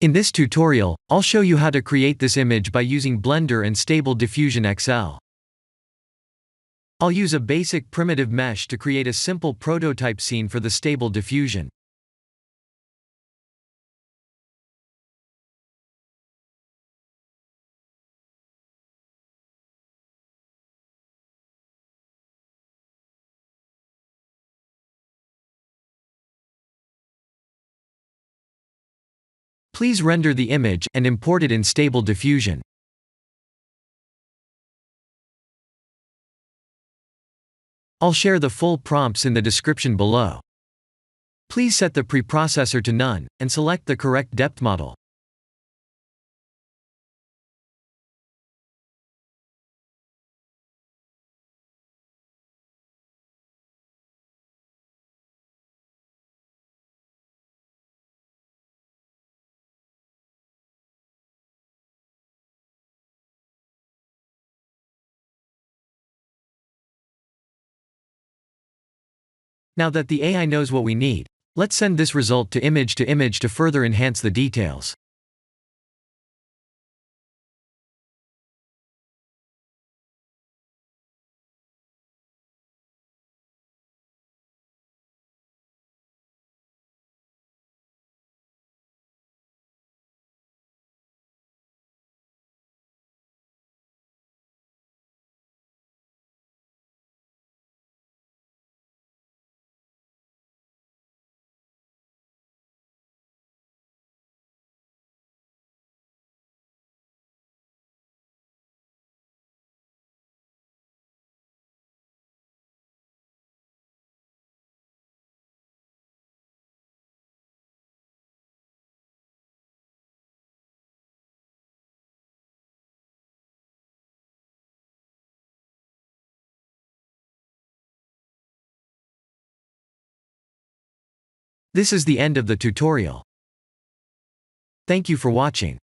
In this tutorial, I'll show you how to create this image by using Blender and Stable Diffusion XL. I'll use a basic primitive mesh to create a simple prototype scene for the Stable Diffusion. Please render the image and import it in Stable Diffusion. I'll share the full prompts in the description below. Please set the preprocessor to none, and select the correct depth model. Now that the AI knows what we need, let's send this result to image to further enhance the details. This is the end of the tutorial. Thank you for watching.